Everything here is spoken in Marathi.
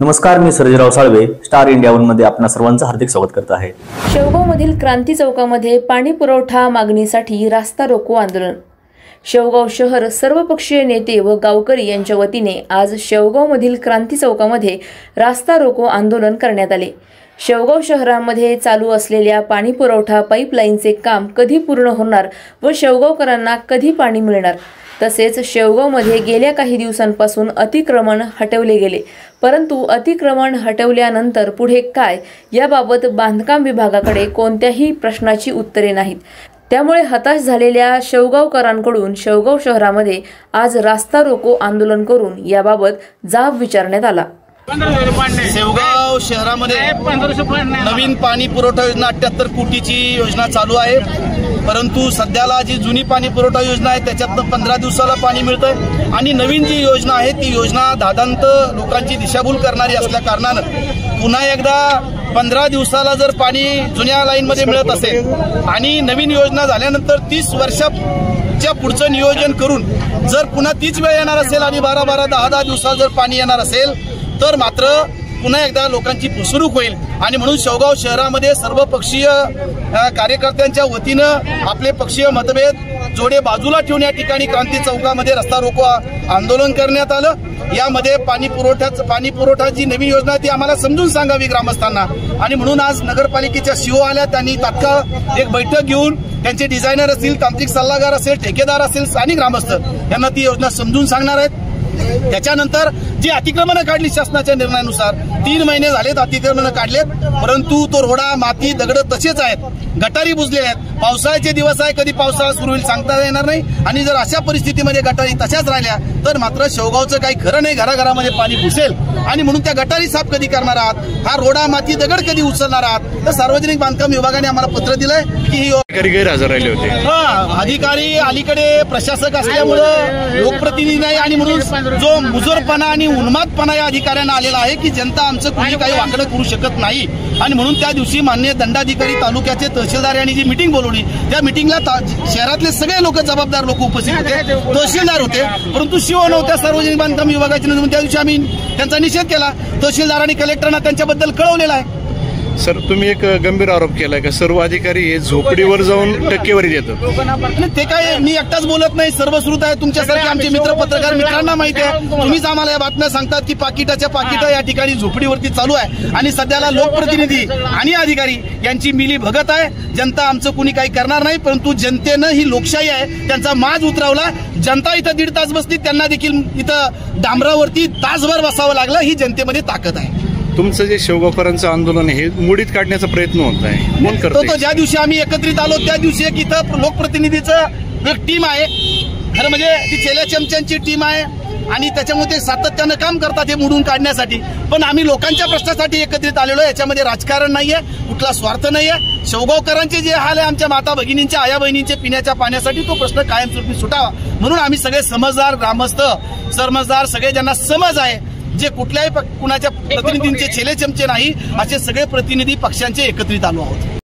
नमस्कार, मी Sarjerao Salve, Star India one मध्ये आपणा सर्वांचं हार्दिक स्वागत करत आहे। शेवगावमधील क्रांती चौकामध्ये पाणी पुरवठा मागणीसाठी रास्ता रोको आंदोलन। शेवगाव शहर सर्वपक्षीय नेते व गावकरी यांच्या वतीने आज शेवगावमधील क्रांती चौकामध्ये रास्ता रोको आंदोलन करण्यात आले। शेवगाव शहरामध्ये चालू असलेल्या पाणी पुरवठा पाईपलाईनचे काम कधी पूर्ण होणार व शेवगावकरांना कधी पाणी मिळणार, तसेच शेवगावमध्ये गेल्या काही दिवसांपासून अतिक्रमण हटवले गेले, परंतु अतिक्रमण हटवल्यानंतर पुढे काय याबाबत बांधकाम विभागाकडे कोणत्याही प्रश्नाची उत्तरे नाहीत। त्यामुळे हताश झालेल्या शेवगावकरांकडून शेवगाव शहरामध्ये आज रास्ता रोको आंदोलन करून याबाबत जाब विचारण्यात आला। शेवगाव शहरामध्ये नवीन पाणी पुरवठा योजना 78 कोटीची योजना चालू आहे, परंतु सध्याला जी जुनी पाणी पुरवठा योजना आहे त्याच्यात 15 दिवसाला पाणी मिळतंय आणि नवीन जी योजना आहे ती योजना दादांत लोकांची दिशाभूल करणारी असल्या कारणानं पुन्हा एकदा 15 दिवसाला जर पाणी जुन्या लाईनमध्ये मिळत असेल आणि नवीन योजना झाल्यानंतर 30 वर्षाच्या पुढचं नियोजन करून जर पुन्हा तीच वेळ येणार असेल आणि 12-12, 10-10 दिवसाला जर पाणी येणार असेल तर मात्र पुन्हा एकदा लोकांची फसवणूक होईल। आणि म्हणून शेवगाव शहरामध्ये सर्व पक्षीय कार्यकर्त्यांच्या वतीनं आपले पक्षीय मतभेद जोडे बाजूला ठेवून या ठिकाणी क्रांती चौकामध्ये रस्ता रोको आंदोलन करण्यात आलं। यामध्ये पाणी पुरवठा जी नवीन योजना ती आम्हाला समजून सांगावी ग्रामस्थांना, आणि म्हणून आज नगरपालिकेच्या सीओ आल्या, त्यांनी तात्काळ एक बैठक घेऊन त्यांचे डिझायनर असतील, तांत्रिक सल्लागार असेल, ठेकेदार असेल आणि ग्रामस्थ यांना ती योजना समजून सांगणार आहेत। त्याच्यानंतर जी अतिक्रमण काढली शासनाच्या निर्णयानुसार 3 महिने झालेत अतिक्रमण काढलेत, परंतु तो रोडा माती दगड तसेच आहेत, गटारी बुजलेल्या आहेत। पावसाळ्याचे दिवस आहे, कधी पावसाळा सुरू होईल सांगता येणार नाही, आणि जर अशा परिस्थितीमध्ये गटारी तशाच राहिल्या तर मात्र शेवगावचं काही खरं नाही, घराघरामध्ये पाणी घुसेल। आणि म्हणून त्या गटारी साफ कधी करणार आहात, हा रोडा माती दगड कधी उचलणार आहात। तर सार्वजनिक बांधकाम विभागाने आम्हाला पत्र दिलंय की ही गैरहजर राहिले होते। अधिकारी अलीकडे प्रशासक असल्यामुळे लोकप्रतिनिधी नाही, आणि म्हणून जो मुजोरपणा आणि उन्मादपणा या अधिकाऱ्यांना आलेला आहे की जनता आमचं कोणी काही वाकडं करू शकत नाही। आणि म्हणून त्या दिवशी माननीय दंडाधिकारी तालुक्याचे तहसीलदार यांनी जी मीटिंग बोलवली त्या मीटिंगला शहरातले सगळे लोक जबाबदार लोक उपस्थित होते, तहसीलदार होते, परंतु शिव नव्हत्या सार्वजनिक बांधकाम विभागाचे। त्या दिवशी आम्ही त्यांचा निषेध केला, तहसीलदार आणि कलेक्टरना त्यांच्याबद्दल कळवलेला आहे। सर, तुम्ही एक गंभीर आरोप केलाय का सर्व अधिकारी हे झोपडीवर जाऊन टक्केवारी देतात? ते काय मी एकटाच बोलत नाही, सर्व श्रुत आहे, तुमच्यासारखे आमचे मित्र पत्रकार मित्रांना माहिती आहे। तुम्हीच आम्हाला या बातम्या सांगतात की पाकिटाच्या पाकिटं या ठिकाणी झोपडीवरती चालू आहे, आणि सध्याला लोकप्रतिनिधी आणि अधिकारी यांची मिली भगत आहे। जनता आमचं कुणी काही करणार नाही, परंतु जनतेनं ही लोकशाही आहे त्यांचा माज उतरवला। जनता इथं 1.5 तास बसली, त्यांना देखील इथं डांबरावरती तासभर बसावं लागलं। ही जनतेमध्ये ताकद आहे। तुमचं जे शेवगावकरांचं आंदोलन हे मुडीत काढण्याचा प्रयत्न होत आहे, तो ज्या दिवशी आम्ही एकत्रित आलो त्या दिवशी एक इथं लोकप्रतिनिधीचं एक टीम आहे, खरं म्हणजे ती चेल्या चमच्यांची टीम आहे, आणि त्याच्यामुळे ते सातत्यानं काम करतात हे मुडून काढण्यासाठी। पण आम्ही लोकांच्या प्रश्नासाठी एकत्रित आलेलो आहे, याच्यामध्ये राजकारण नाहीये, कुठला स्वार्थ नाहीये। शेवगावकरांचे जे हाल आहे आमच्या माता भगिनींच्या, आया बहिणींचे पिण्याच्या पाण्यासाठी, तो प्रश्न कायमस्वरूपी सुटावा म्हणून आम्ही सगळे समजदार ग्रामस्थ, समजदार सगळे ज्यांना समज आहे, जे कुठल्याही कुणाच्या प्रतिनिधींचे छेले चमचे नाही, असे सगळे प्रतिनिधी पक्षांचे एकत्रित आलो आहोत।